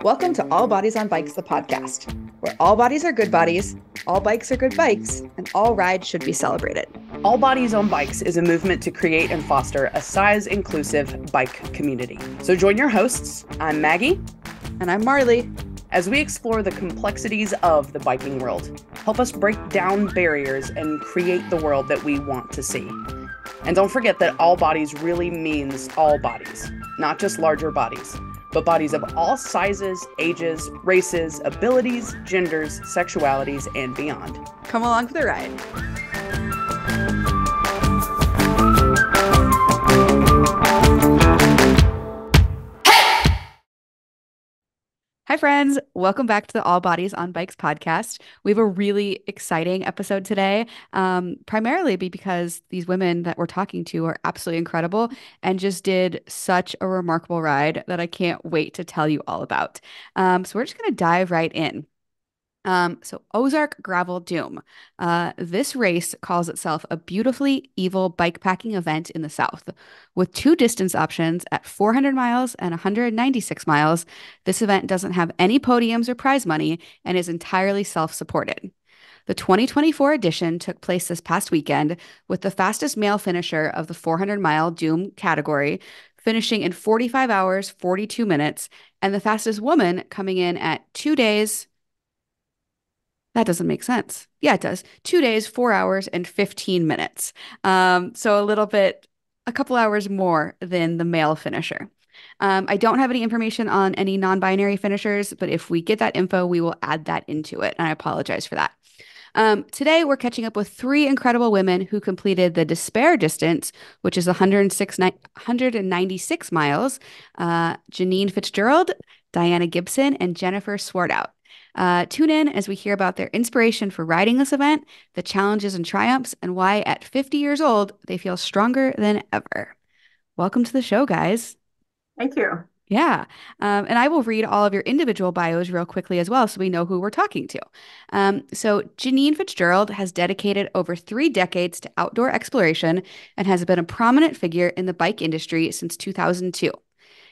Welcome to All Bodies on Bikes, the podcast, where all bodies are good bodies, all bikes are good bikes, and all rides should be celebrated. All Bodies on Bikes is a movement to create and foster a size-inclusive bike community. So join your hosts, I'm Maggie. And I'm Marley. As we explore the complexities of the biking world, help us break down barriers and create the world that we want to see. And don't forget that all bodies really means all bodies, not just larger bodies, but bodies of all sizes, ages, races, abilities, genders, sexualities, and beyond. Come along for the ride. Hi, friends. Welcome back to the All Bodies on Bikes podcast. We have a really exciting episode today, primarily because these women that we're talking to are absolutely incredible and just did such a remarkable ride that I can't wait to tell you all about. So we're just going to dive right in. So Ozark Gravel Doom. This race calls itself a beautifully evil bikepacking event in the South. With two distance options at 400 miles and 196 miles, this event doesn't have any podiums or prize money and is entirely self-supported. The 2024 edition took place this past weekend with the fastest male finisher of the 400-mile Doom category, finishing in 45 hours, 42 minutes, and the fastest woman coming in at 2 days. That doesn't make sense. Yeah, it does. 2 days, 4 hours, and 15 minutes. So a couple hours more than the male finisher. I don't have any information on any non-binary finishers, but if we get that info, we will add that into it. And I apologize for that. Today, we're catching up with three incredible women who completed the Despair distance, which is 196 miles. Jannine Fitzgerald, Diana Gibson, and Jennifer Swaartout. Tune in as we hear about their inspiration for riding this event, the challenges and triumphs, and why at 50 years old, they feel stronger than ever. Welcome to the show, guys. Thank you. Yeah. And I will read all of your individual bios real quickly as well so we know who we're talking to. So Jannine Fitzgerald has dedicated over 3 decades to outdoor exploration and has been a prominent figure in the bike industry since 2002.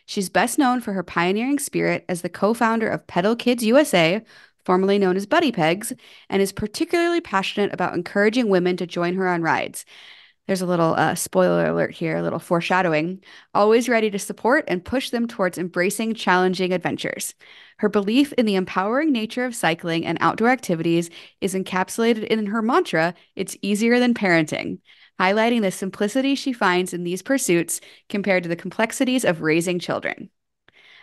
She's best known for her pioneering spirit as the co-founder of Pedal Kids USA, formerly known as Buddy Pegs, and is particularly passionate about encouraging women to join her on rides. There's a little spoiler alert here, a little foreshadowing. Always ready to support and push them towards embracing challenging adventures. Her belief in the empowering nature of cycling and outdoor activities is encapsulated in her mantra, "It's easier than parenting," highlighting the simplicity she finds in these pursuits compared to the complexities of raising children.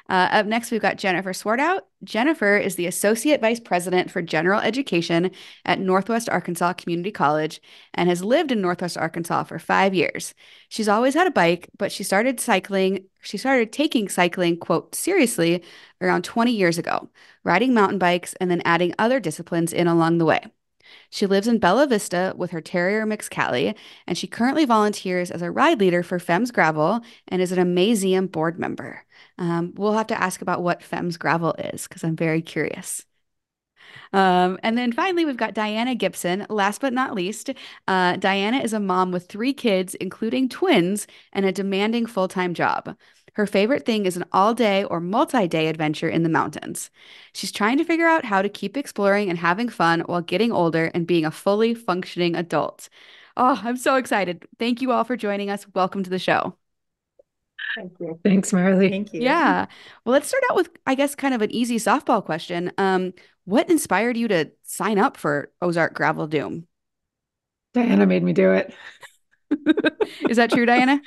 Up next, we've got Jennifer Swaartout. Jennifer is the Associate Vice President for General Education at Northwest Arkansas Community College and has lived in Northwest Arkansas for 5 years. She's always had a bike, but she started taking cycling, quote, seriously around 20 years ago, riding mountain bikes and then adding other disciplines in along the way. She lives in Bella Vista with her terrier mix Callie, and she currently volunteers as a ride leader for Femmes Gravel and is an Amazeum board member. We'll have to ask about what Femmes Gravel is because I'm very curious. And then finally, we've got Diana Gibson. Last but not least, Diana is a mom with 3 kids, including twins, and a demanding full-time job. Her favorite thing is an all-day or multi-day adventure in the mountains. She's trying to figure out how to keep exploring and having fun while getting older and being a fully functioning adult. Oh, I'm so excited. Thank you all for joining us. Welcome to the show. Thank you. Thanks, Marley. Thank you. Yeah. Well, let's start out with, I guess, kind of an easy softball question. What inspired you to sign up for Ozark Gravel Doom? Diana made me do it. Is that true, Diana?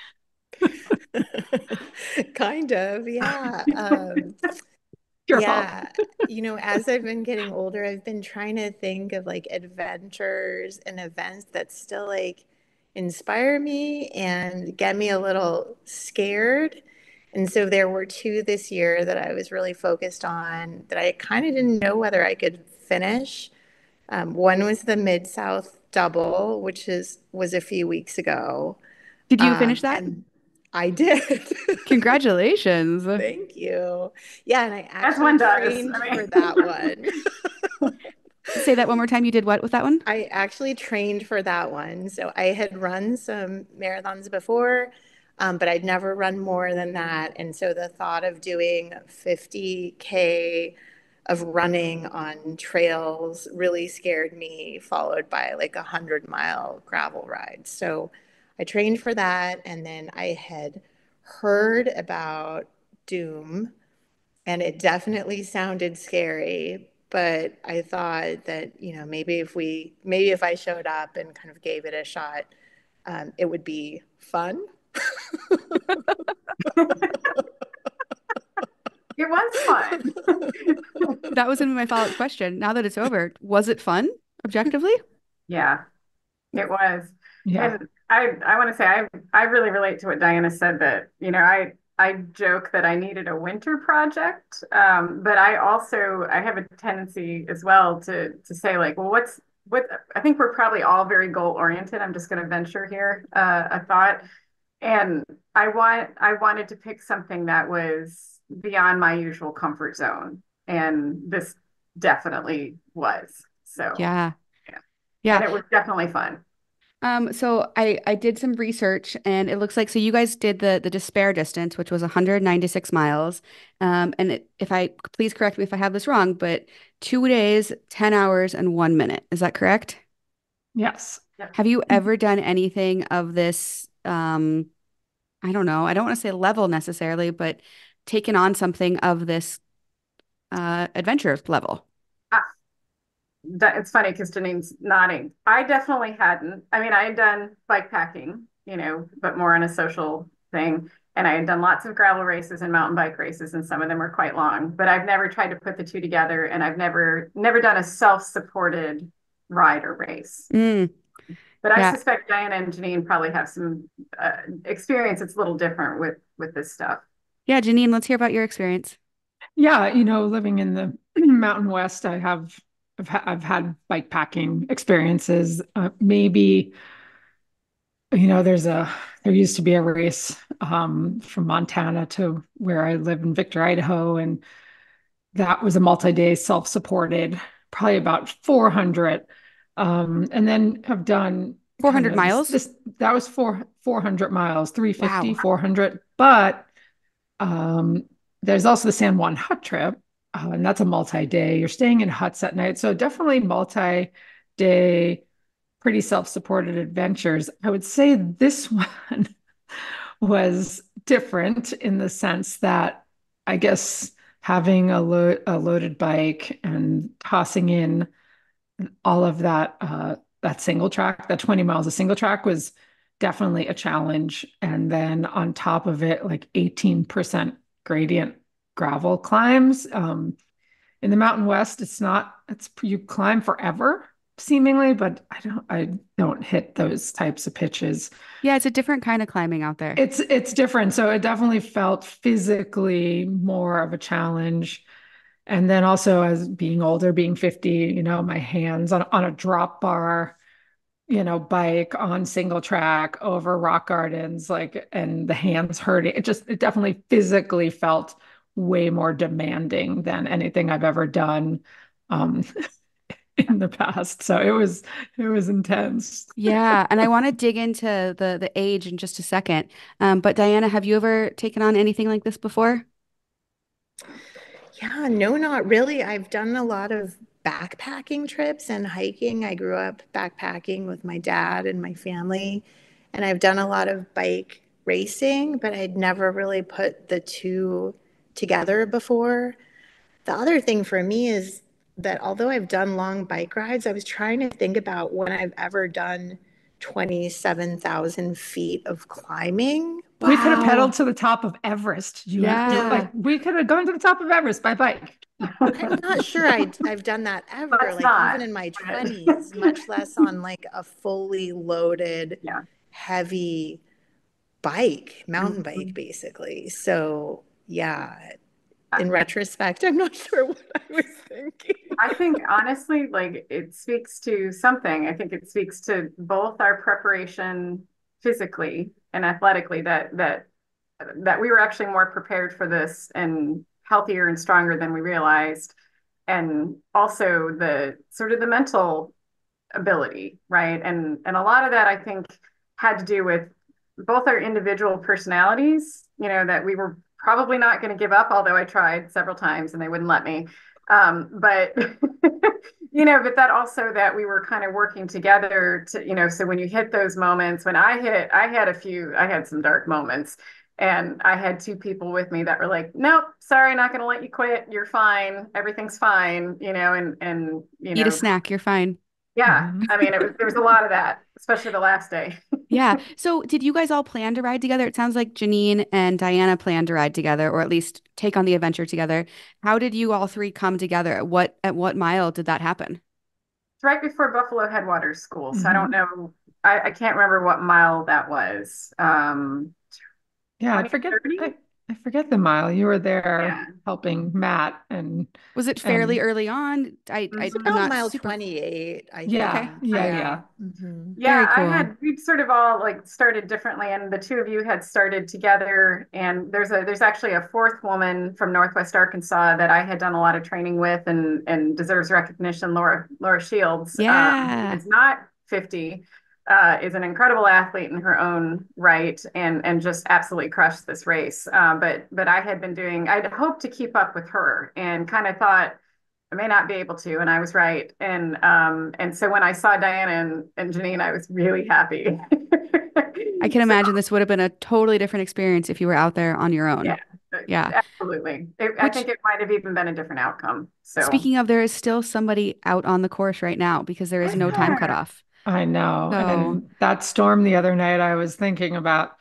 Kind of, yeah. Your Yeah, fault. as I've been getting older, I've been trying to think of like adventures and events that still like inspire me and get me a little scared. And so there were 2 this year that I was really focused on that I kind of didn't know whether I could finish. One was the Mid-South Double, which was a few weeks ago. Did you finish that? And I did. Congratulations. Thank you. Yeah, and I As one actually does. trained for that one. Say that one more time. You did what with that one? I actually trained for that one. So I had run some marathons before, But I'd never run more than that. And so the thought of doing 50K of running on trails really scared me, followed by like 100-mile gravel ride. So I trained for that. And then I had heard about Doom, and it definitely sounded scary. But I thought that, maybe if I showed up and kind of gave it a shot, it would be fun. It was fun. That was gonna be my follow-up question. Now that it's over, was it fun, objectively? Yeah, it was. Yeah. And I want to say I really relate to what Diana said that, I joke that I needed a winter project. But I have a tendency as well to say like, well, what I think we're probably all very goal oriented. I'm just going to venture here a thought. And I wanted to pick something that was beyond my usual comfort zone. And this definitely was. So Yeah. yeah. Yeah. And it was definitely fun. So I did some research and it looks like so you guys did the despair distance, which was 196 miles. And if I please correct me if I have this wrong, but 2 days, 10 hours, and 1 minute. Is that correct? Yes. Yep. Have you ever done anything of this? I don't know. I don't want to say level necessarily, but taken on something of this adventure level. It's funny because Janine's nodding. I definitely hadn't. I mean, I had done bike packing, but more on a social thing. And I had done lots of gravel races and mountain bike races, and some of them were quite long. But I've never tried to put the two together, and I've never done a self-supported ride or race. Mm, But I yeah. suspect Diana and Jannine probably have some experience. It's a little different with this stuff. Yeah, Janine, let's hear about your experience. Yeah, living in the Mountain West, I've had bike packing experiences. Maybe, there used to be a race from Montana to where I live in Victor, Idaho, and that was a multi-day self-supported, probably about 400. And then have done kind 400 of miles? this that was 400 miles, 350, Wow. 400. But um, there's also the San Juan Hut trip, and that's a multi-day. You're staying in huts at night. So definitely multi-day, pretty self-supported adventures. I would say this one was different in the sense that I guess having a loaded bike and tossing in all of that single track, that 20 miles of single track was definitely a challenge. And then on top of it, like 18% gradient gravel climbs. In the Mountain West, it's you climb forever seemingly, but I don't hit those types of pitches. Yeah, it's a different kind of climbing out there. It's different. So it definitely felt physically more of a challenge. And then also as being older, being 50, my hands on a drop bar, bike on single track over rock gardens, like, and the hands hurting. It definitely physically felt way more demanding than anything I've ever done um, in the past. So it was intense. Yeah, and I want to dig into the age in just a second. But Diana, have you ever taken on anything like this before? Yeah, no, not really. I've done a lot of backpacking trips and hiking. I grew up backpacking with my dad and my family, and I've done a lot of bike racing, but I'd never really put the two together before. The other thing for me is that although I've done long bike rides, I was trying to think about when I've ever done 27,000 feet of climbing. We could have Wow. pedaled to the top of Everest. Yeah. Like we could have gone to the top of Everest by bike. I'm not sure I've done that ever, Let's like even not. in my But 20s, much less on like a fully loaded, yeah. heavy bike, mountain bike, Mhm. basically. So, yeah, in retrospect, I'm not sure what I was thinking. I think honestly, like it speaks to something. I think it speaks to both our preparation physically and athletically that we were actually more prepared for this and healthier and stronger than we realized. And also the sort of the mental ability, right? And a lot of that I think had to do with both our individual personalities, that we were probably not going to give up, although I tried several times and they wouldn't let me. But but that also that we were kind of working together to, so when you hit those moments, when I had some dark moments, and I had two people with me that were like, nope, sorry, not going to let you quit. You're fine. Everything's fine, Eat a snack, you're fine. yeah, Mhm. I mean, there was a lot of that, especially the last day. Yeah. So did you guys all plan to ride together? It sounds like Janine and Diana planned to ride together, or at least take on the adventure together. How did you all three come together? At what mile did that happen? It's right before Buffalo Headwaters School, so I don't Mhm. know. I can't remember what mile that was. Yeah, 20, 30? I forget the mile. You were there Yeah. helping Matt Was it fairly and early on? It's I'm Mhm. about not mile super 28, I okay. yeah, think. yeah, Yeah. yeah. Yeah, Very cool. we've sort of all like started differently, and the two of you had started together. And there's actually a fourth woman from Northwest Arkansas that I had done a lot of training with, and deserves recognition. Laura Shields, who Yeah. is not 50, is an incredible athlete in her own right, and just absolutely crushed this race. But I'd hoped to keep up with her, and kind of thought I may not be able to, and I was right. And so when I saw Diana and Janine, I was really happy. I can So imagine this would have been a totally different experience if you were out there on your yeah, own. Yeah. absolutely. I Which, think it might have even been a different outcome. So speaking of, there is still somebody out on the course right now because there is no time yeah. cutoff. I know. So, And that storm the other night, I was thinking about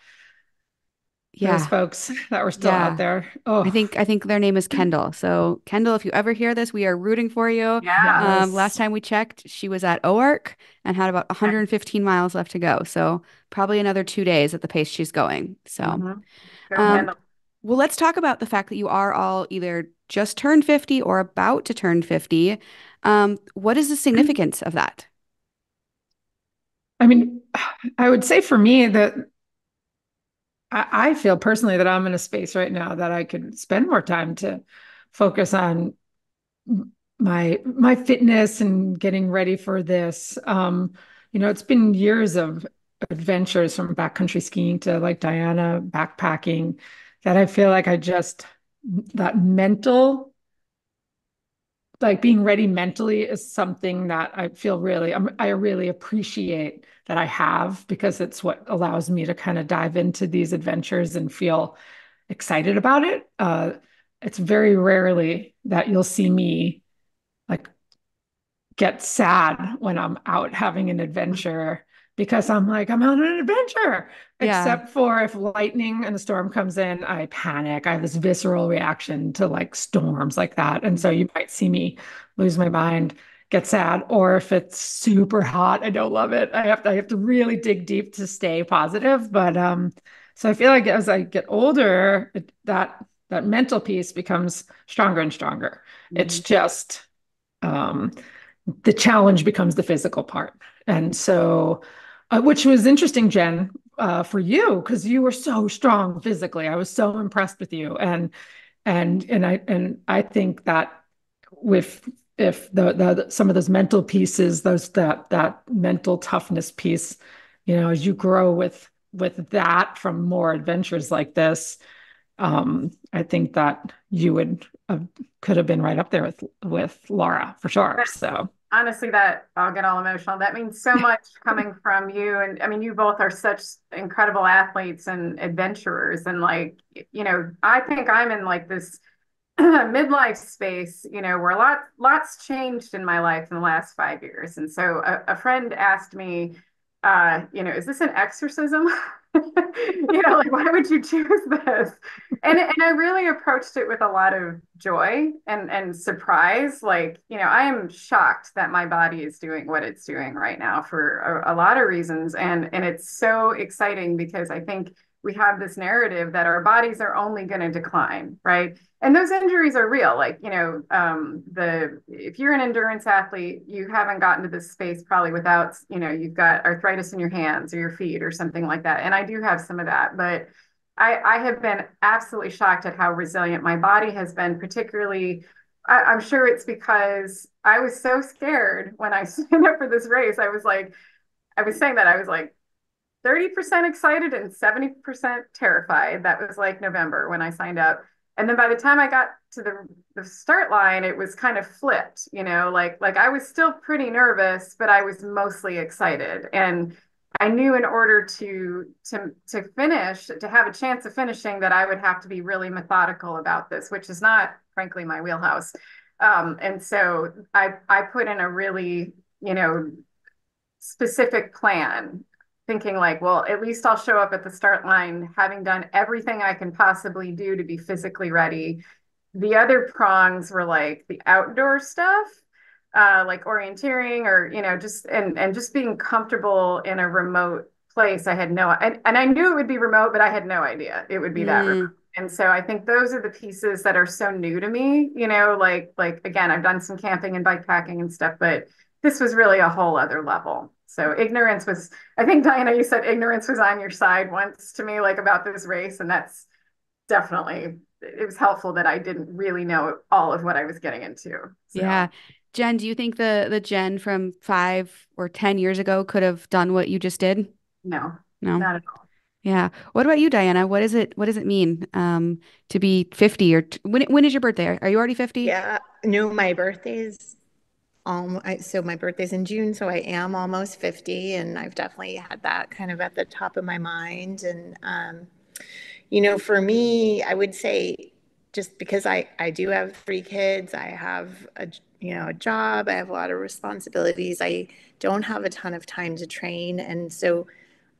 those yeah. folks that were still out Yeah. there. I Oh, think I think their name is Kendall. So Kendall, if you ever hear this, we are rooting for you. Yeah. Last yes. time we checked, she was at Ozark and had about 115 miles left to go. So probably another 2 days at the pace she's going. So, Mm-hmm. Go um, Kendall. well, let's talk about the fact that you are all either just turned 50 or about to turn 50. What is the significance of that? I mean, I would say for me that I feel personally that I'm in a space right now that I could spend more time to focus on my fitness and getting ready for this. It's been years of adventures from backcountry skiing to like Diana backpacking that I feel like that mental, like being ready mentally is something that I feel I really appreciate that I have because it's what allows me to kind of dive into these adventures and feel excited about it. It's very rarely that you'll see me like get sad when I'm out having an adventure because I'm like, I'm on an adventure. Yeah. Except for if lightning and a storm comes in, I panic. I have this visceral reaction to like storms like that. And so you might see me lose my mind, get sad, or if it's super hot, I don't love it. I have to really dig deep to stay positive. But so I feel like as I get older, that mental piece becomes stronger and stronger. It's Mhm. just um, the challenge becomes the physical part. And so, which was interesting, Jen, for you, because you were so strong physically. I was so impressed with you. And I think that with if some of those mental pieces, that mental toughness piece, as you grow with that from more adventures like this, I think that you could have been right up there with Laura for sure. So Honestly, that I'll get all emotional. That means so much coming from you. And I mean, you both are such incredible athletes and adventurers. And like, I think I'm in like this midlife space, where lots changed in my life in the last 5 years. And so a friend asked me, is this an exorcism? Like why would you choose this? And I really approached it with a lot of joy and surprise. Like, I am shocked that my body is doing what it's doing right now for a lot of reasons. And it's so exciting because I think we have this narrative that our bodies are only going to decline, right? And those injuries are real. Like, the if you're an endurance athlete, you haven't gotten to this space probably without, you've got arthritis in your hands or your feet or something like that. And I do have some of that, but I have been absolutely shocked at how resilient my body has been, particularly. I'm sure it's because I was so scared when I signed up for this race. I was saying that I was like, 30% excited and 70% terrified. That was like November when I signed up. And then by the time I got to the start line, it was kind of flipped, like I was still pretty nervous, but I was mostly excited. And I knew in order to finish, to have a chance of finishing, that I would have to be really methodical about this, which is not, frankly, my wheelhouse. And so I put in a really, specific plan, thinking like, well, at least I'll show up at the start line having done everything I can possibly do to be physically ready. The other prongs were like the outdoor stuff, like orienteering, or just and just being comfortable in a remote place. I had no, and I knew it would be remote, but I had no idea it would be that remote. Mm, And so I think those are the pieces that are so new to me, like again, I've done some camping and bike packing and stuff, but this was really a whole other level. So ignorance was, I think, Diana, you said ignorance was on your side once to me, like about this race. And that's definitely, it was helpful that I didn't really know all of what I was getting into. yeah. So Jen, do you think the Jen from 5 or 10 years ago could have done what you just did? no, No. not at all. Yeah. What about you, Diana? What does it mean to be 50 or when is your birthday? Are you already 50? Yeah, no, my birthday's so my birthday's in June, so I am almost 50, and I've definitely had that kind of at the top of my mind. And for me, I would say, just because I do have 3 kids, I have a job, I have a lot of responsibilities. I don't have a ton of time to train, and so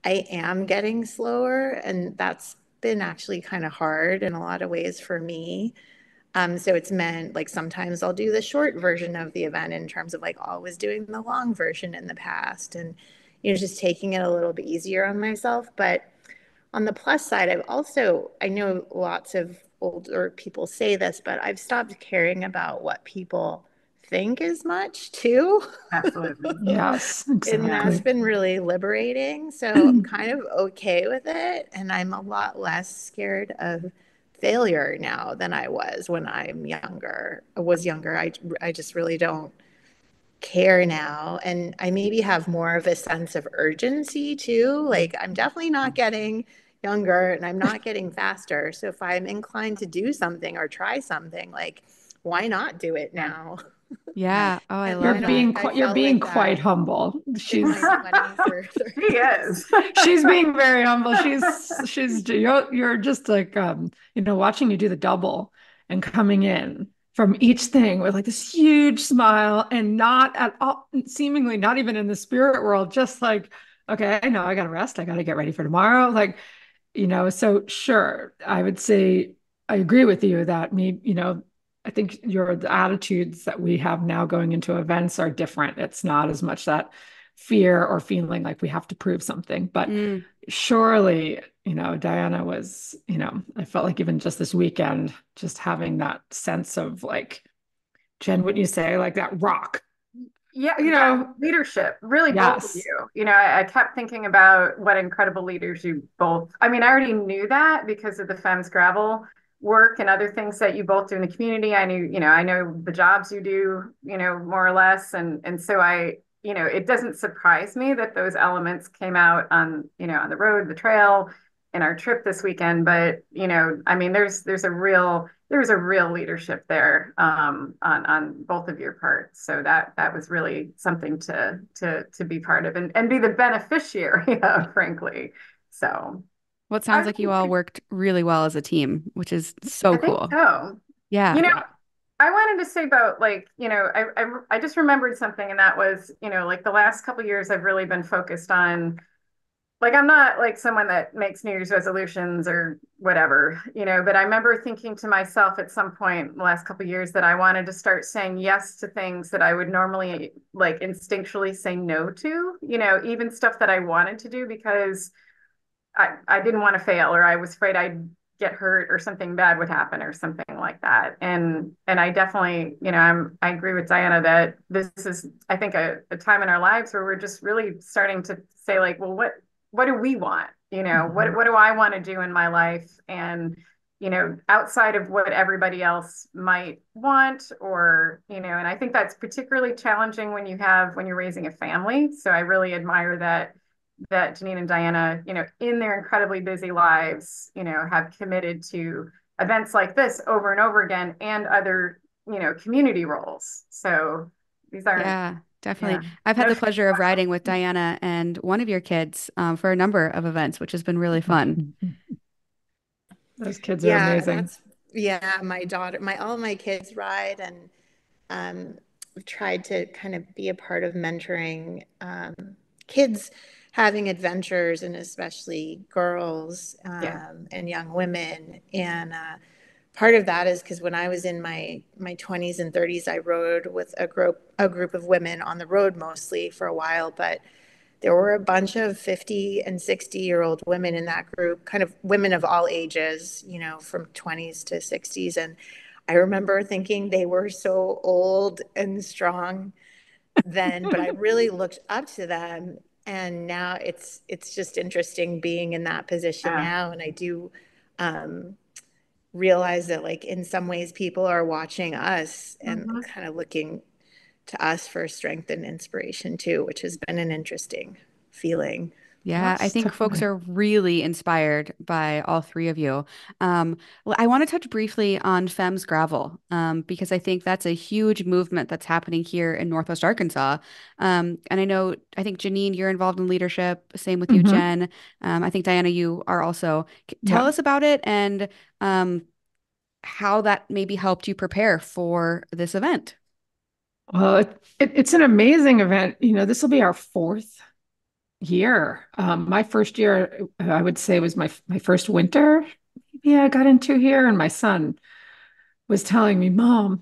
I am getting slower, and that's been actually kind of hard in a lot of ways for me. So it's meant like sometimes I'll do the short version of the event in terms of like always doing the long version in the past, and just taking it a little bit easier on myself. But on the plus side, I know lots of older people say this, but I've stopped caring about what people think as much too. Absolutely. Yes, And Yeah. that's exactly. been really liberating. So I'm kind of okay with it. And I'm a lot less scared of failure now than I was when I was younger. I just really don't care now. And I maybe have more of a sense of urgency too. Like I'm definitely not getting younger and I'm not getting faster. So if I'm inclined to do something or try something, like why not do it Yeah. now? Yeah. Yeah. Oh, I And love that. I You're felt being like quite that humble. in my 20s or He 30s. is. She's being very humble. You're just like watching you do the double and coming in from each thing with like this huge smile, and not at all, seemingly not even in the spirit world, just like, okay, I know I gotta rest, I gotta get ready for tomorrow. Like, so sure, I would say I agree with you that I think the attitudes that we have now going into events are different. It's not as much that fear or feeling like we have to prove something. But Mm, surely, Diana was, I felt like even just this weekend, just having that sense of like, Jen, wouldn't you say like that rock, Yeah, you that know? leadership, really both of Yes. you. I kept thinking about what incredible leaders you both, I mean, I already knew that because of the Femmes Gravel work and other things that you both do in the community. I knew, I know the jobs you do, more or less. And so it doesn't surprise me that those elements came out on the road, the trail, in our trip this weekend. But, I mean, there was a real leadership there, on both of your parts. So that was really something to be part of and be the beneficiary of, frankly. So well, it sounds I, like you all worked really well as a team, which is so I think cool. so. Yeah. You know, Yeah. I wanted to say about like, I just remembered something, and that was, like the last couple of years I've really been focused on, like I'm not like someone that makes New Year's resolutions or whatever, but I remember thinking to myself at some point in the last couple of years that I wanted to start saying yes to things that I would normally like instinctually say no to, even stuff that I wanted to do because I didn't want to fail, or I was afraid I'd get hurt or something bad would happen or something like that. And I definitely, I agree with Diana that this is, I think, a time in our lives where we're just really starting to say like, well, what do we want? Mhm. What do I want to do in my life? And, outside of what everybody else might want, or, and I think that's particularly challenging when you're raising a family. So I really admire that that Jannine and Diana, in their incredibly busy lives, have committed to events like this over and over again and other, community roles. So these aren't, Yeah, yeah, definitely. I've had no the small pleasure of riding with Diana and one of your kids for a number of events, which has been really fun. Those kids are Yeah, amazing. that's yeah, my daughter, all of my kids ride, and we've tried to kind of be a part of mentoring kids having adventures, and especially girls yeah, and young women. And part of that is because when I was in my 20s and 30s, I rode with a group of women on the road mostly for a while, but there were a bunch of 50 and 60-year-old women in that group, kind of women of all ages, from 20s to 60s. And I remember thinking they were so old and strong then, but I really looked up to them. And now it's just interesting being in that position yeah. now. And I do um, realize that, like, in some ways, people are watching us and Mhm. kind of looking to us for strength and inspiration too, which has been an interesting feeling. Yeah, I Yes, think folks definitely. are really inspired by all three of you. Well, I want to touch briefly on Femmes Gravel because I think that's a huge movement that's happening here in Northwest Arkansas. And I think Janine, you're involved in leadership. Same with you, Hmm. Jen. I think Diana, you are also. Tell Yeah. us about it and um, how that maybe helped you prepare for this event. Well, it's an amazing event. This will be our fourth year. My first year, I would say, was my first winter. Yeah, I got into here, and my son was telling me, "Mom,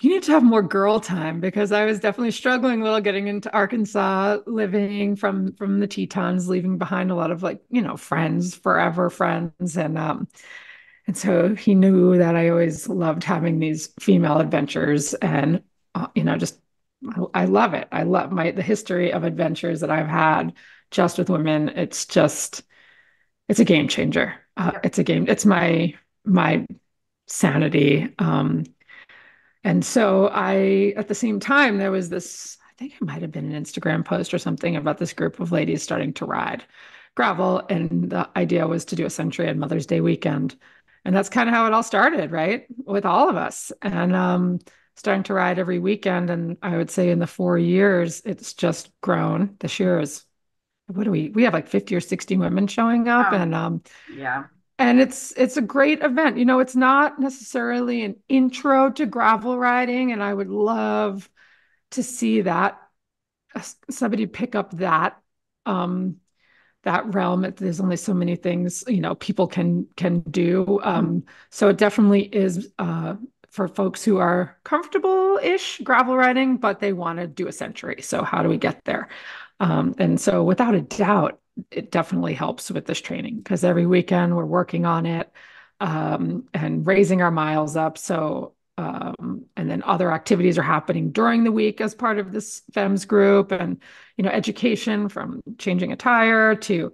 you need to have more girl time," because I was definitely struggling a little getting into Arkansas, living from the Tetons, leaving behind a lot of, like, friends, forever friends, and so he knew that I always loved having these female adventures, and just I love it. I love the history of adventures that I've had just with women. It's a game changer. Yep. It's my sanity. And so at the same time, there was this, I think it might have been an Instagram post or something about this group of ladies starting to ride gravel. And the idea was to do a century on Mother's Day weekend. And that's kind of how it all started, right? With all of us. And starting to ride every weekend. And I would say in the 4 years, it's just grown. This year is, what do we have, like 50 or 60 women showing up. Oh, And yeah. it's a great event. It's not necessarily an intro to gravel riding, and I would love to see that somebody pick up um that realm. There's only so many things, people can do. So it definitely is for folks who are comfortable-ish gravel riding, but they want to do a century. So how do we get there? And so without a doubt, it definitely helps with this training because every weekend we're working on it and raising our miles up. So and then other activities are happening during the week as part of this FEMS group, and education from changing a tire to,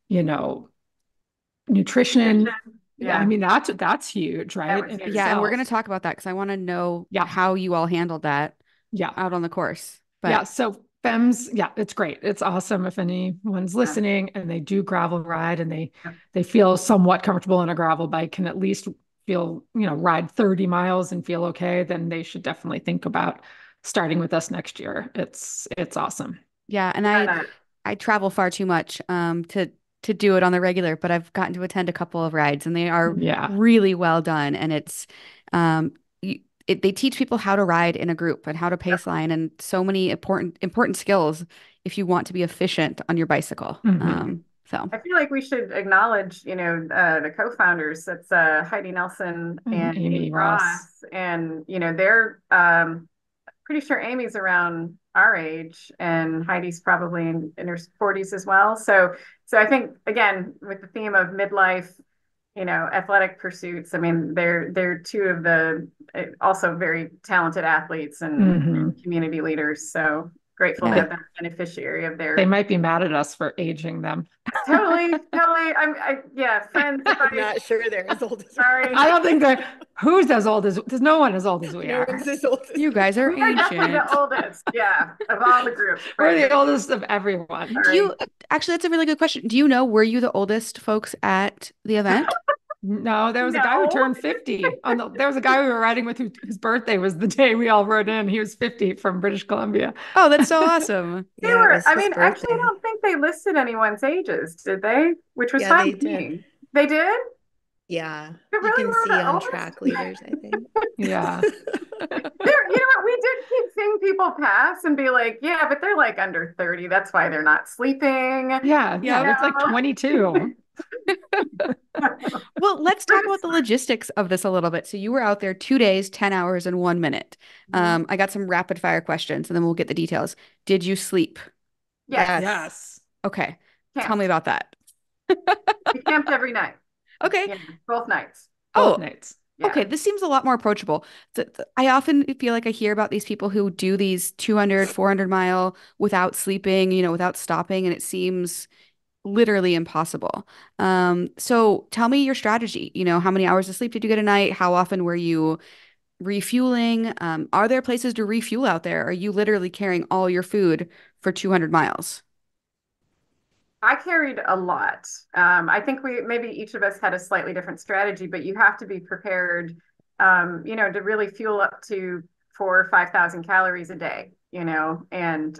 you know, nutrition. Nutrition. I Yeah, mean, that's huge, that right? was In huge. Yeah, and we're going to itself. talk about that because I want to know Yeah. how you all handled that Yeah. out on the course. Yeah. But So FEMS, yeah, it's great. It's awesome if anyone's Yeah. listening and they do gravel ride and they Yep. they feel somewhat comfortable on a gravel bike, can at least feel, ride 30 miles and feel okay, then they should definitely think about starting with us next year. It's awesome. yeah, and Yeah, that, I travel far too much to do it on the regular, but I've gotten to attend a couple of rides and they are Yeah. really well done. And it's you, they teach people how to ride in a group and how to yep. pace line and so many important skills if you want to be efficient on your bicycle. Hmm. So I feel like we should acknowledge, the co-founders. That's Heidi Nelson And and Amy Amy Ross. Ross, and they're pretty sure Amy's around our age, and Heidi's probably in her 40s as well. So I think again with the theme of midlife, athletic pursuits. I mean, they're two of the also very talented athletes and Hmm. community leaders. So grateful to Yeah. have been a beneficiary of They their might be mad at us for aging them. totally. Yeah, friends, if I'm I, not sure they're as old as we sorry. I don't think that who's as old as there's no one as old as are. we No are. one's as old as You we guys are We are definitely the ancient. oldest, yeah, of all the groups, We're but the oldest of everyone. Do you sorry. actually, that's a really good question. Do you know, were you the oldest folks at the event? No, there was a guy who No. turned 50 on there was a guy we were riding with whose birthday was the day we all rode in. He was 50 from British Columbia. Oh, that's so awesome. They Yeah, it were, was I his mean, actually, I birthday. don't think they listed anyone's ages, did they? Which was Yeah, fine they with did. me. They did? Yeah, They you really can were see the on oldest? track leaders, I think. Yeah. You know what? We did keep seeing people pass and be like, yeah, but they're like under 30. That's why they're not sleeping. Yeah, You yeah, Yep. it's like 22. know? Well, let's talk about the logistics of this a little bit. So you were out there 2 days, 10 hours, and 1 minute. I got some rapid fire questions and then we'll get the details. Did you sleep? Yes, Yes. Yes. Okay. Tell me camped. about that. We camped every night. Okay. Yeah, both nights. Both Oh, nights. okay. Yeah. This seems a lot more approachable. I often feel like I hear about these people who do these 200, 400 mile without sleeping, without stopping, and it seems literally impossible. So tell me your strategy. How many hours of sleep did you get a night? How often were you refueling? Are there places to refuel out there? Are you literally carrying all your food for 200 miles? I carried a lot. I think we maybe each of us had a slightly different strategy, but you have to be prepared, to really fuel up to 4 or 5,000 calories a day, and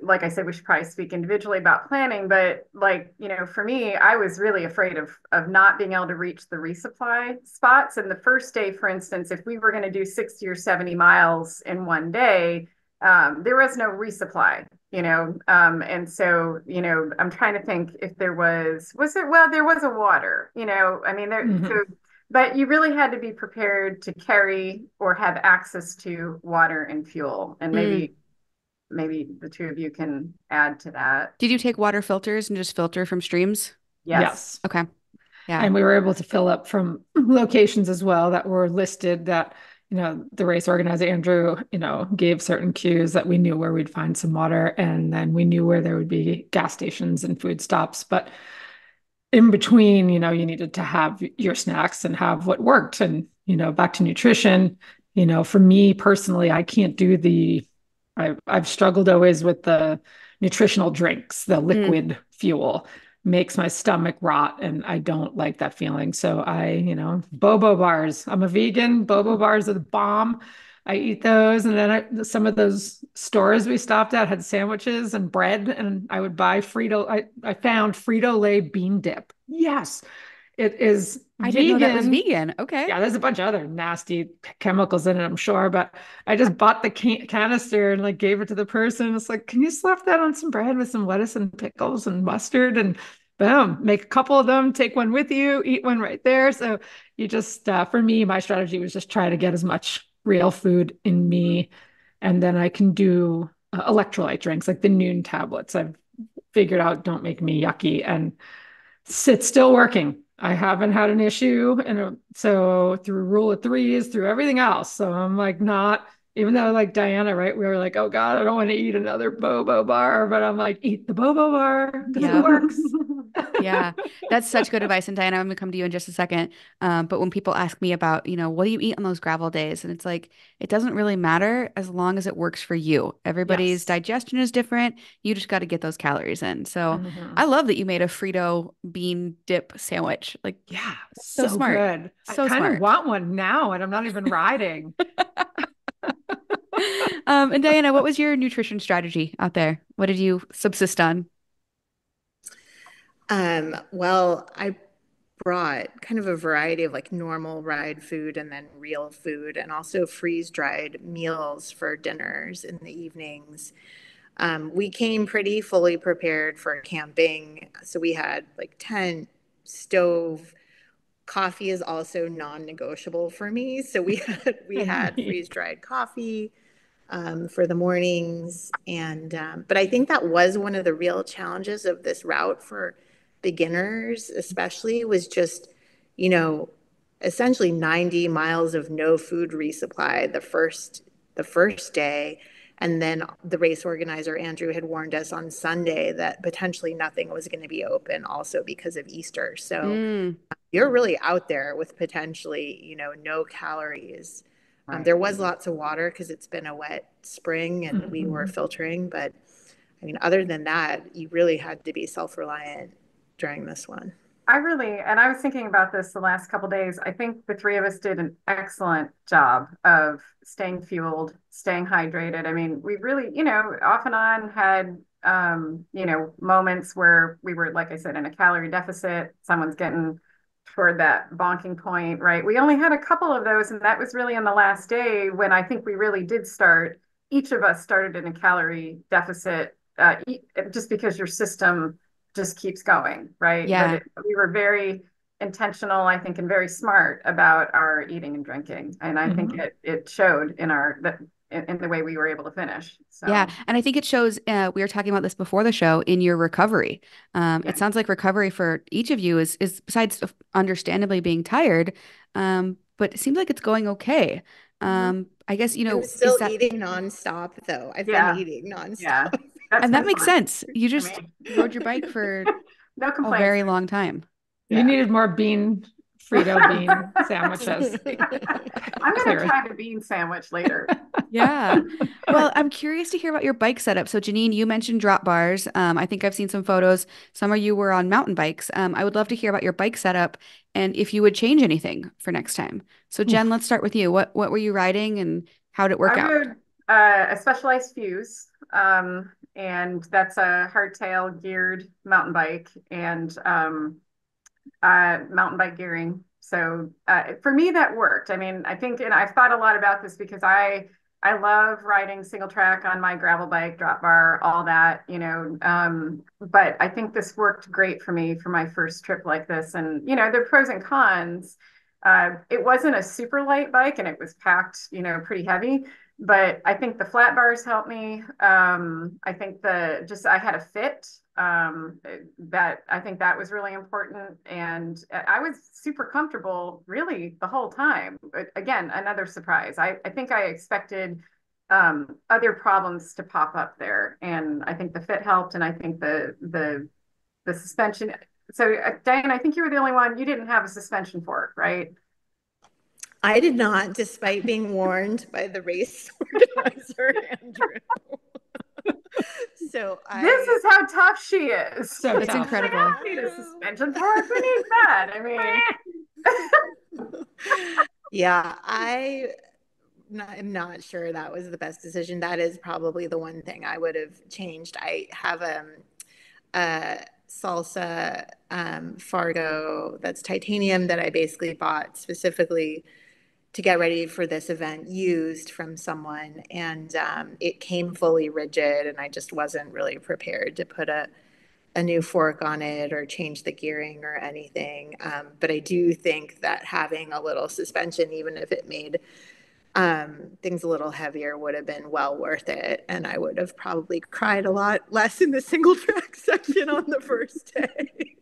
like I said, we should probably speak individually about planning, but like, for me, I was really afraid of not being able to reach the resupply spots. And the first day, for instance, if we were going to do 60 or 70 miles in one day, there was no resupply, and so, I'm trying to think if there was a water, I mean, Hmm. but you really had to be prepared to carry or have access to water and fuel. And Mm. maybe the two of you can add to that. Did you take water filters and just filter from streams? Yes. Yes. Okay. Yeah. And we were able to fill up from locations as well that were listed that, the race organizer, Andrew, gave certain cues that we knew where we'd find some water. And then we knew where there would be gas stations and food stops. But in between, you needed to have your snacks and have what worked. And, back to nutrition, for me personally, I can't do I've struggled always with the nutritional drinks, the Mm. liquid fuel makes my stomach rot and I don't like that feeling. So Bobo bars. I'm a vegan. Bobo bars are the bomb. I eat those. And then some of those stores we stopped at had sandwiches and bread, and I would buy I found Frito-Lay bean dip. Yes, it is I didn't know that was vegan. vegan. Okay. Yeah, there's a bunch of other nasty chemicals in it, I'm sure, but I just bought the canister and like gave it to the person. It's like, can you slap that on some bread with some lettuce and pickles and mustard and boom, make a couple of them, take one with you, eat one right there. So you just, for me, my strategy was just try to get as much real food in me. And then I can do electrolyte drinks like the noon tablets. I've figured out don't make me yucky, and it's still working. I haven't had an issue. And so through rule of threes, through everything else. So I'm like, not, even though like Diana, right? We were like, oh God, I don't want to eat another Bobo bar, but I'm like, eat the Bobo bar because it Yeah. works. Yeah, that's such good advice. And Diana, I'm gonna come to you in just a second. But when people ask me about, what do you eat on those gravel days? And it's like, it doesn't really matter as long as it works for you. Everybody's Yes. digestion is different. You just got to get those calories in. So I Mhm. love that you made a Frito bean dip sandwich. Like, Yeah, so so smart. good. I So kind of smart. want one now, and I'm not even riding. And Diana, what was your nutrition strategy out there? What did you subsist on? Well, I brought kind of a variety of like normal ride food and then real food, and also freeze dried meals for dinners in the evenings. We came pretty fully prepared for camping. So we had like tent, stove. Coffee is also non-negotiable for me. So we had Neat. freeze-dried coffee for the mornings, and but I think that was one of the real challenges of this route for beginners, especially, was just, you know, essentially 90 miles of no food resupply the the first day. And then the race organizer, Andrew, had warned us on Sunday that potentially nothing was going to be open also because of Easter. So Mm, you're really out there with potentially, no calories. Right. There was lots of water because it's been a wet spring and we were Mhm. filtering. But I mean, other than that, you really had to be self-reliant during this one. And I was thinking about this the last couple days. I think the three of us did an excellent job of staying fueled, staying hydrated. I mean, we really, off and on had, moments where we were, like I said, in a calorie deficit. Someone's getting toward that bonking point, right? We only had a couple of those, and that was really on the last day when I think we really did start. Each of us started in a calorie deficit, just because your system just keeps going, right? But yeah. we were very intentional, I think, and very smart about our eating and drinking, and I think Mhm. it showed in in the way we were able to finish. Yeah. So And I think it shows, we were talking about this before the show, in your recovery. yeah. It sounds like recovery for each of you is besides understandably being tired, but it seems like it's going okay. Mhm. I guess, I'm is still that, eating nonstop, though. I've been Yeah, eating yeah, nonstop. that's and that been makes fun. sense. You I just mean, rode your bike for no a complaints. very long time. You Yeah. needed more Frito bean sandwiches. I'm gonna Clear. try the bean sandwich later. Yeah. Well, I'm curious to hear about your bike setup. So, Janine, you mentioned drop bars. I think I've seen some photos. Some of you were on mountain bikes. I would love to hear about your bike setup and if you would change anything for next time. So, Jen, let's start with you. What were you riding and how did it I work out? rode a Specialized Fuse, and that's a hardtail geared mountain bike, and mountain bike gearing. So for me, that worked. I mean, I think, and I've thought a lot about this because I love riding single track on my gravel bike, drop bar, all that, But I think this worked great for me for my first trip like this. And there are pros and cons. It wasn't a super light bike, and it was packed, pretty heavy. But I think the flat bars helped me. I think I had a fit, that I think that was really important. And I was super comfortable really the whole time. But again, another surprise. I think I expected other problems to pop up there. And I think the fit helped. And I think the suspension. So Diane, I think you were the only one, you didn't have a suspension fork, right? I did not, despite being warned by the race organizer, Andrew. So This I, is how tough she is. So That's tough. Like, incredible. I don't need a suspension fork. Who needs that? I mean, yeah, am not sure that was the best decision. That is probably the one thing I would have changed. I have a salsa Fargo that's titanium that I basically bought specifically to get ready for this event, used from someone, and it came fully rigid, and I just wasn't really prepared to put a new fork on it or change the gearing or anything. But I do think that having a little suspension, even if it made things a little heavier, would have been well worth it. And I would have probably cried a lot less in the single track section on the first day.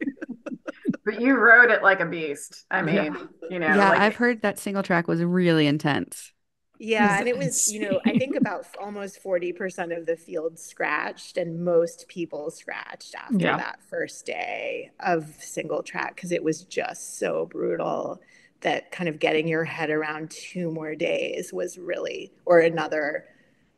but you rode it like a beast. I Yeah. mean, Yeah, like I've heard that single track was really intense. It Yeah, was and it was, I think insane. about almost 40% of the field scratched, and most people scratched after Yeah. that first day of single track because it was just so brutal that kind of getting your head around 2 more days was really, or another,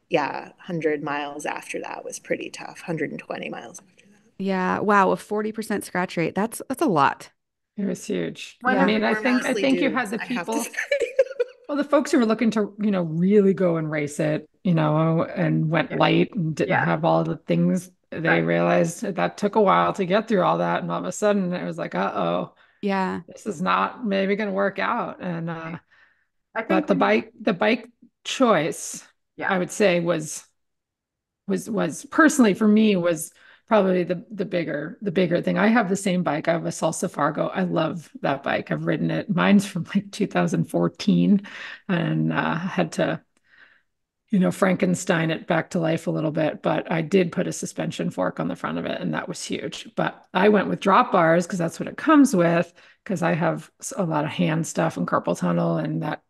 yeah, 100 miles after that was pretty tough, 120 miles after that. Yeah. Wow. A 40% scratch rate. That's a lot. It was huge. I when Yeah. mean, We're I mostly think you had dudes, the I have to people, say. well, the folks who were looking to, really go and race it, and went yeah, light and didn't yeah, have all the things. They right. realized that took a while to get through all that. And all of a sudden it was like, uh-oh, Yeah. this is not maybe going to work out. And, I but think when the bike choice, yeah, I would say was personally for me was probably the bigger thing. I have the same bike. I have a Salsa Fargo. I love that bike. I've ridden it. Mine's from like 2014, and had to Frankenstein it back to life a little bit. But I did put a suspension fork on the front of it, and that was huge. But I went with drop bars because that's what it comes with. Because I have a lot of hand stuff and carpal tunnel, and that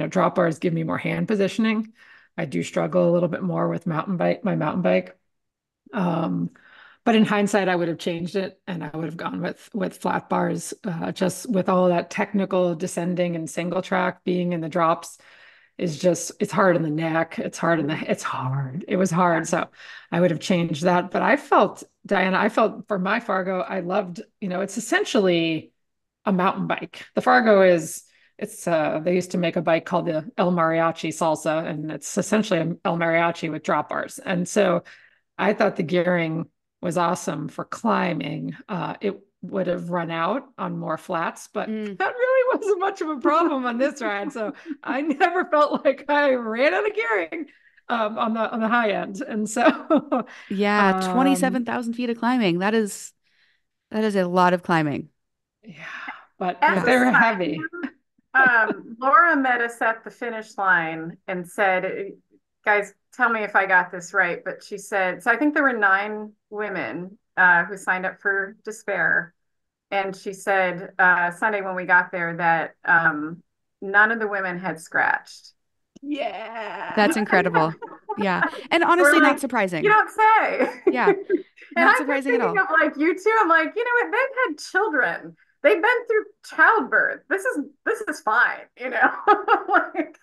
drop bars give me more hand positioning. I do struggle a little bit more with my mountain bike. Um, but in hindsight, I would have changed it and I would have gone with flat bars, just with all that technical descending and single track being in the drops is just it's hard in the neck. It's hard in the it's hard. It was hard. So I would have changed that. But I felt, Diana, I felt for my Fargo, I loved, it's essentially a mountain bike. The Fargo is it's they used to make a bike called the El Mariachi Salsa, and it's essentially a El Mariachi with drop bars. And so I thought the gearing was awesome for climbing. It would have run out on more flats, but Mm. that really wasn't much of a problem on this ride. So I never felt like I ran out of gearing on the high end. And so Yeah, um, 27,000 feet of climbing. That is a lot of climbing. yeah, but As Yeah. a they're side heavy. Laura met us at the finish line and said, guys, tell me if I got this right. But she said, so I think there were 9 women who signed up for Despair. And she said Sunday when we got there that none of the women had scratched. Yeah. That's incredible. Yeah. And We're honestly, not like, you surprising. don't say. Yeah, And not I kept surprising at thinking all. of like you two. I'm like, you know what? They've had children. They've been through childbirth. This is fine, you know. Like,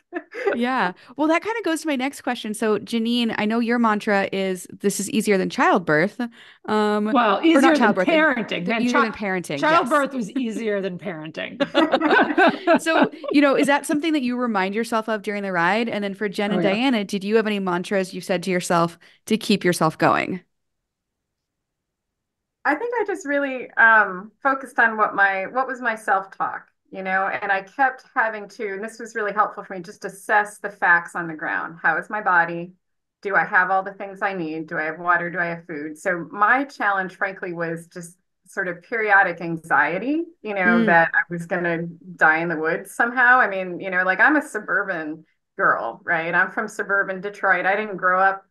Yeah. Well, that kind of goes to my next question. So, Janine, I know your mantra is this is easier than childbirth. Um, Well, or not easier than childbirth, parenting. Man, easier than parenting. Yes. childbirth was easier than parenting. So, is that something that you remind yourself of during the ride? And then for Jen Oh and yeah. Diana, did you have any mantras you said to yourself to keep yourself going? I think I just really focused on what was my self-talk, you know, and I kept having to, and this was really helpful for me, just assess the facts on the ground. How is my body? Do I have all the things I need? Do I have water? Do I have food? So my challenge, frankly, was just sort of periodic anxiety, you know, Mm, that I was going to die in the woods somehow. I mean, you know, like I'm a suburban girl, right? I'm from suburban Detroit. I didn't grow up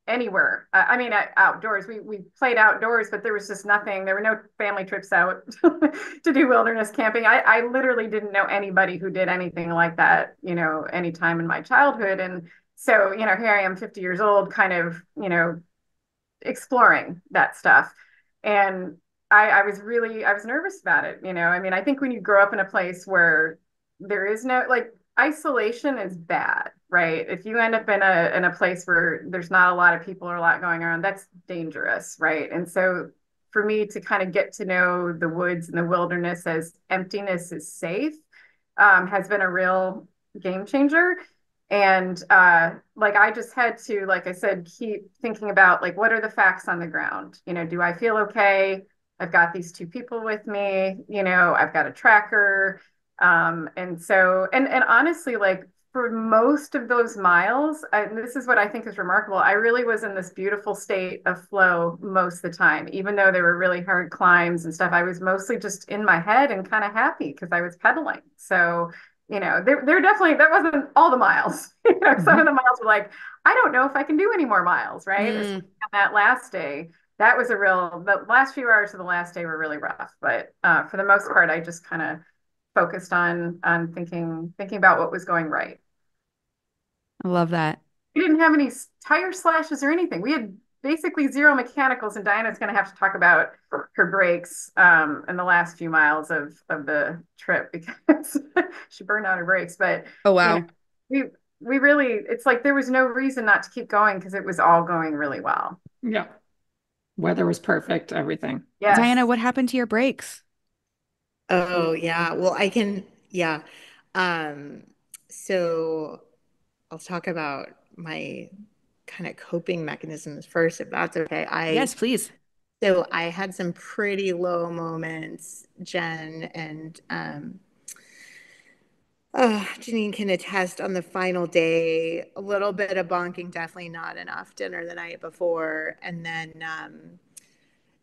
anywhere. I mean, outdoors. We played outdoors, but there was just nothing. There were no family trips out to do wilderness camping. I literally didn't know anybody who did anything like that, you know, any time in my childhood. And so, you know, here I am 50 years old, kind of, you know, exploring that stuff. And I was nervous about it. You know, I mean, I think when you grow up in a place where there is no, like, isolation is bad, right? If you end up in a place where there's not a lot of people or a lot going on, that's dangerous, right? And so for me to kind of get to know the woods and the wilderness as emptiness is safe, has been a real game changer. And like I just had to, like I said, keep thinking about like what are the facts on the ground? You know, do I feel okay? I've got these 2 people with me, you know, I've got a tracker. And so and honestly, like for most of those miles, and this is what I think is remarkable, I really was in this beautiful state of flow most of the time, even though there were really hard climbs and stuff. I was mostly just in my head and kind of happy because I was pedaling. So you know, they're definitely, that wasn't all the miles. You know, some of Mhm. the miles were like, I don't know if I can do any more miles, right? Especially mm, on that last day. That was the last few hours of the last day were really rough. But for the most part, I just kind of focused on thinking about what was going right. I love that. We didn't have any tire slashes or anything. We had basically zero mechanicals, and Diana's going to have to talk about her brakes in the last few miles of the trip because she burned out her brakes. But Oh, you know, wow. we we really it's like there was no reason not to keep going because it was all going really well. Yeah. Weather was perfect, everything. Diana, Yes. what happened to your brakes? Oh, yeah. Well, I can, yeah. Um, so I'll talk about my kind of coping mechanisms first, if that's okay. Yes, please. So I had some pretty low moments, Jen, and Jannine can attest on the final day, a little bit of bonking, definitely not enough dinner the night before, and then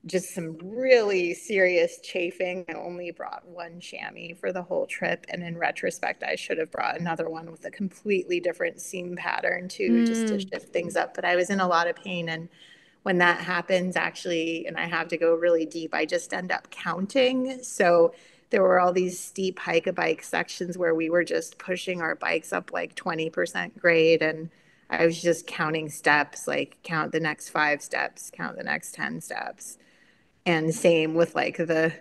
just some really serious chafing. I only brought one chamois for the whole trip, and in retrospect, I should have brought another one with a completely different seam pattern too, just to Mm, shift things up. But I was in a lot of pain, and when that happens, actually, and I have to go really deep, I just end up counting. So there were all these steep hike a bike sections where we were just pushing our bikes up like 20% grade, and I was just counting steps, like count the next 5 steps, count the next 10 steps. And same with like the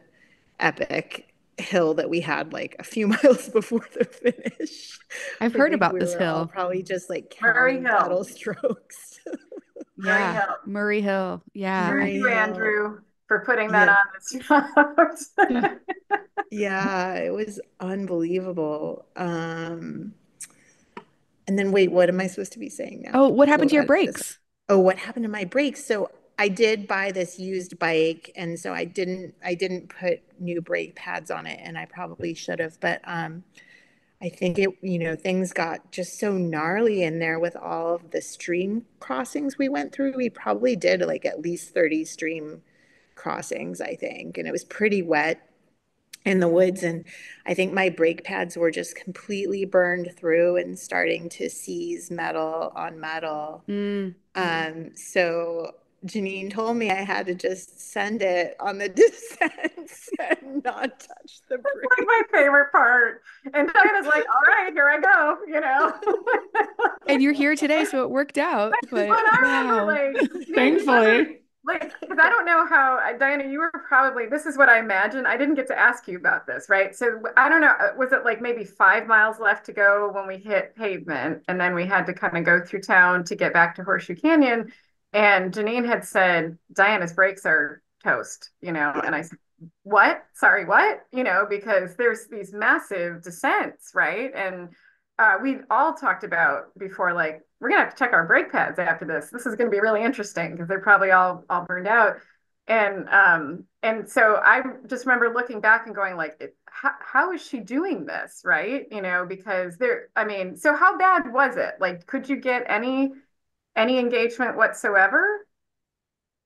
epic hill that we had like a few miles before the finish. I've I heard think about we this were all hill. probably just like Murray counting Hill. pedal strokes. Murray Yeah, Hill. Murray Hill. Yeah. Thank Murray you, Hill. Andrew, for putting that Yeah. on this note. Yeah. Yeah, it was unbelievable. And then wait, what am I supposed to be saying now? Oh, what We'll happened to your edit this. brakes? Oh, what happened to my brakes? So I did buy this used bike, and so I didn't put new brake pads on it, and I probably should have, but I think things got just so gnarly in there with all of the stream crossings we went through. We probably did like at least 30 stream crossings, I think, and it was pretty wet in the woods, and I think my brake pads were just completely burned through and starting to seize metal on metal. Mm. So Janine told me I had to just send it on the descents and not touch the Like brake. my favorite part. And Diana's like, all right, here I go, And you're here today, so it worked out. But But I remember wow. like, you remember Thankfully. like, because I don't know how, Diana, you were probably, this is what I imagine. I didn't get to ask you about this, right? So I don't know, was it like maybe 5 miles left to go when we hit pavement? And then we had to kind of go through town to get back to Horseshoe Canyon. And Janine had said, Diana's brakes are toast, and I said, what? Sorry, what? Because there's these massive descents, right? And we all talked about before, like, we're gonna have to check our brake pads after this. This is gonna be really interesting because they're probably all burned out. And so I just remember looking back and going like, how is she doing this, right? Because I mean, so how bad was it? Like, could you get any engagement whatsoever?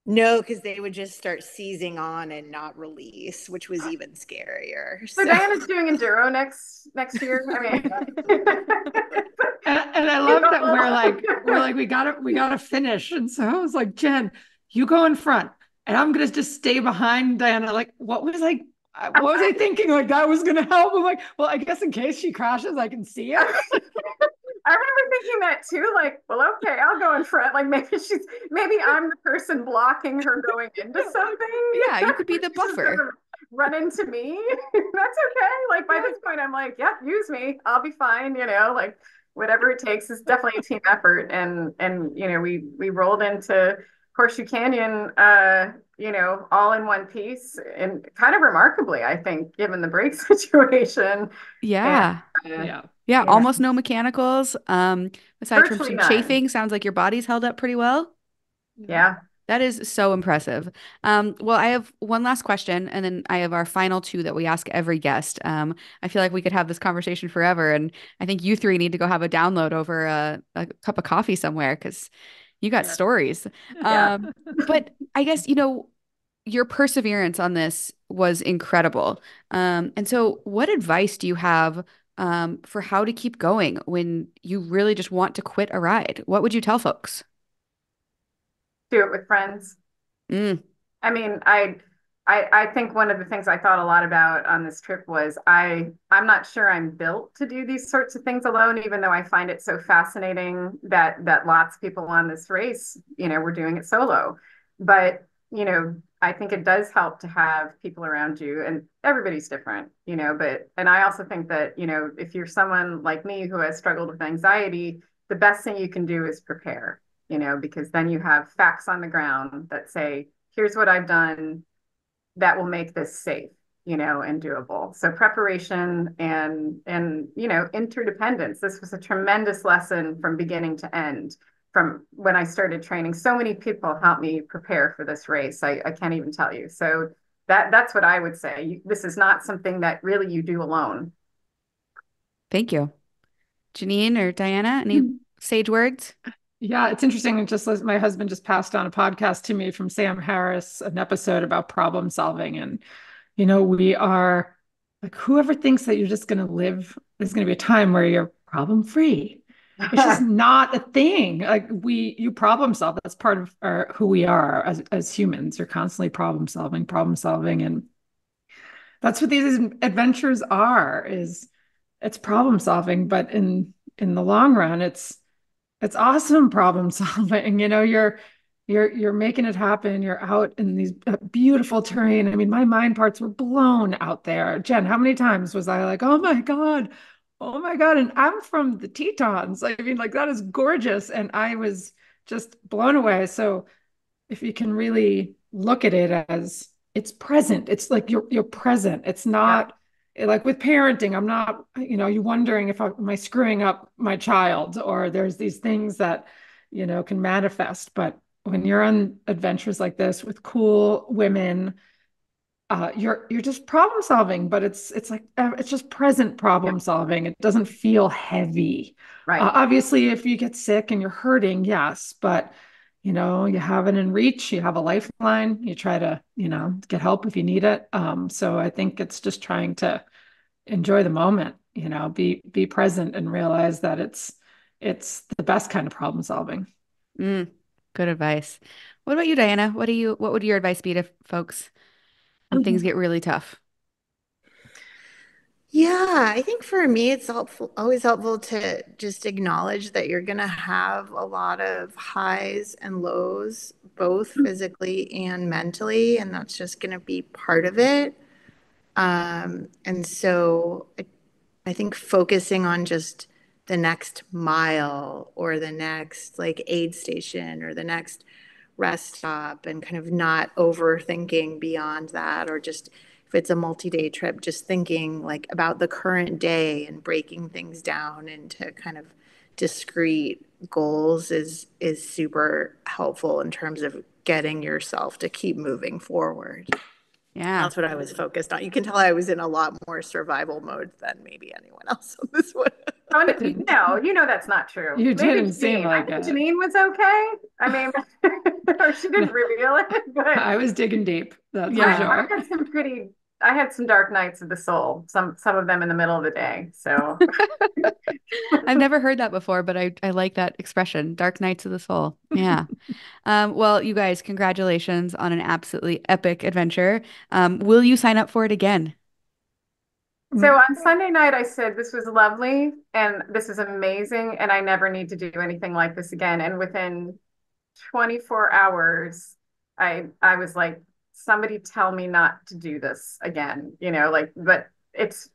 No, because they would just start seizing on and not release, which was even scarier. So So Diana's doing enduro next year. I mean, And I love that we're like we gotta finish. And so I was like, Jen, you go in front and I'm gonna just stay behind Diana. Like, what was I thinking? Like that was gonna help. I'm like, well, I guess in case she crashes, I can see it. I remember thinking that too, like, well, okay, I'll go in front. Like maybe I'm the person blocking her going into something. Yeah, you could be the She just buffer. doesn't run into me. That's okay. Like by this point, I'm like, yep, use me. I'll be fine, like whatever it takes is definitely a team effort. And we rolled into Horseshoe Canyon all in one piece and kind of remarkably, I think, given the brake situation. And Yeah. uh, Yeah. Yeah, you know, almost no mechanicals. Aside from virtually some none. chafing, sounds like your body's held up pretty well. Yeah. That is so impressive. Well, I have one last question, and then I have our final two that we ask every guest. I feel like we could have this conversation forever, and I think you three need to go have a download over a cup of coffee somewhere because you got Yeah. stories. Yeah. But I guess, your perseverance on this was incredible. And so, what advice do you have for how to keep going when you really just want to quit a ride? What would you tell folks? Do it with friends. Mm, I mean, I think one of the things I thought a lot about on this trip was I'm not sure I'm built to do these sorts of things alone, even though I find it so fascinating that lots of people on this race, were doing it solo. But, I think it does help to have people around you, and everybody's different, and I also think that, if you're someone like me who has struggled with anxiety, the best thing you can do is prepare, because then you have facts on the ground that say, here's what I've done that will make this safe, and doable. So preparation and interdependence. This was a tremendous lesson from beginning to end. From when I started training, so many people helped me prepare for this race. I can't even tell you. So that's what I would say. This is not something that really you do alone. thank you. Janine or Diana, any sage words? Yeah, it's interesting. My husband just passed on a podcast to me from Sam Harris, an episode about problem solving. And, we are like, whoever thinks that you're just going to live, there's going to be a time where you're problem free. It's just not a thing. Like you problem solve. That's part of who we are as humans. You're constantly problem solving. And that's what these adventures are, it's problem solving. But in the long run, It's awesome problem solving. You're making it happen. You're out in these beautiful terrain. I mean, my mind parts were blown out there. Jen, how many times was I like, oh my God, oh my God. And I'm from the Tetons. I mean, like that is gorgeous. And I was just blown away. So if you can really look at it as it's present, it's like you're present. It's Yeah. not like with parenting. I'm not, you wondering if am I screwing up my child, or there's these things that can manifest. But when you're on adventures like this with cool women, you're just problem solving, but it's like it's just present Yeah. problem solving. It doesn't feel heavy. Right. Obviously, if you get sick and you're hurting, yes, but you have it in reach. You have a lifeline. You try to get help if you need it. So I think it's just trying to enjoy the moment. Be present and realize that it's the best kind of problem solving. Mm, good advice. What about you, Diana? What would your advice be to folks when things get really tough? Yeah, I think for me, it's helpful, always helpful to just acknowledge that you're going to have a lot of highs and lows, both physically and mentally, and that's just going to be part of it. And so I think focusing on just the next mile or the next like aid station or the next rest stop and kind of not overthinking beyond that, or just if it's a multi-day trip, just thinking like about the current day and breaking things down into kind of discrete goals is super helpful in terms of getting yourself to keep moving forward. Yeah. That's what I was focused on. You can tell I was in a lot more survival mode than maybe anyone else on this one. Oh, no, that's not true. You Maybe didn't seem Janine. I like think it. Janine was okay. I mean, or she didn't reveal it, but I was digging deep, that's for Yeah. I sure. had I had some dark nights of the soul, some of them in the middle of the day. So I've never heard that before, but I like that expression, dark nights of the soul. Yeah. Well, you guys, congratulations on an absolutely epic adventure. Will you sign up for it again? So on Sunday night, I said, this was lovely and this is amazing, and I never need to do anything like this again. And within 24 hours, I was like, somebody tell me not to do this again, but it's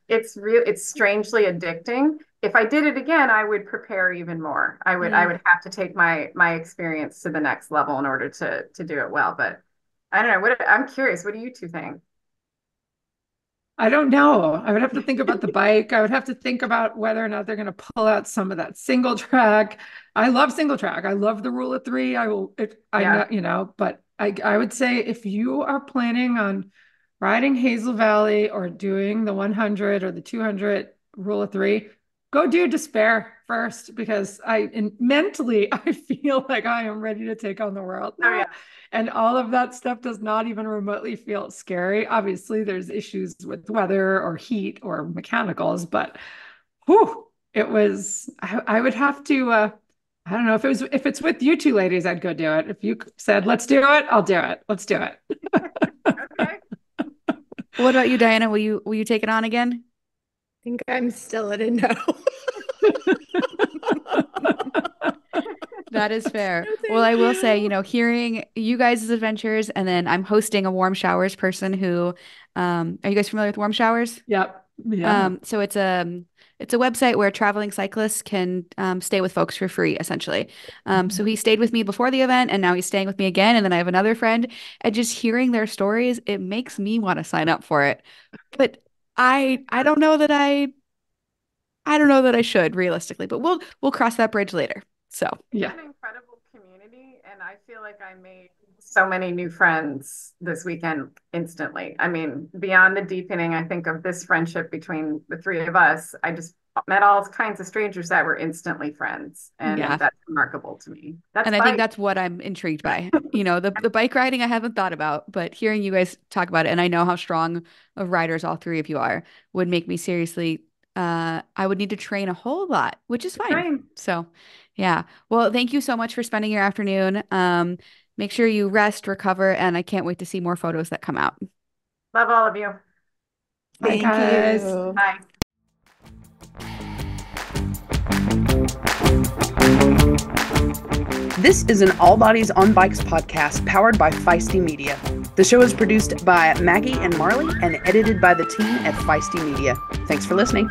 strangely addicting. If I did it again, I would prepare even more. I Mm. would have to take my experience to the next level in order to do it well. But I don't know. I'm curious, what do you two think? I don't know. I would have to think about the bike. I would have to think about whether or not they're going to pull out some of that single track. I love single track. I love the rule of three. I Yeah. know, but I would say if you are planning on riding Hazel Valley or doing the 100 or the 200 rule of three, go do Despair first, because mentally I feel like I am ready to take on the world Oh yeah. now. And all of that stuff does not even remotely feel scary. Obviously, there's issues with weather or heat or mechanicals, but whew, I would have to, I don't know if it's with you two ladies, I'd go do it. If you said, let's do it, I'll do it. Let's do it. Okay. What about you, Diana? Will you take it on again? I think I'm still at a no. That is fair. No, Well, thank I will say, you. hearing you guys' adventures, and then I'm hosting a warm showers person who, are you guys familiar with warm showers? Yep. Yeah. So it's a website where traveling cyclists can stay with folks for free, essentially. So he stayed with me before the event, and now he's staying with me again. And then I have another friend, and just hearing their stories, it makes me want to sign up for it. But I don't know that I should realistically, but we'll cross that bridge later. So Yeah. An incredible community, and I feel like I made so many new friends this weekend instantly. I mean, beyond the deepening, I think, of this friendship between the three of us, I just met all kinds of strangers that were instantly friends, and yeah. that's remarkable to me. That's And I think bike. that's what I'm intrigued by. The bike riding I haven't thought about, but hearing you guys talk about it, and I know how strong of riders all three of you are, would make me seriously, I would need to train a whole lot, which is fine. Same. So, yeah. Well, thank you so much for spending your afternoon. Make sure you rest, recover, and I can't wait to see more photos that come out. Love all of you. Bye, Thank guys. you. Bye. This is an All Bodies on Bikes podcast powered by Feisty Media. The show is produced by Maggie and Marley and edited by the team at Feisty Media. Thanks for listening.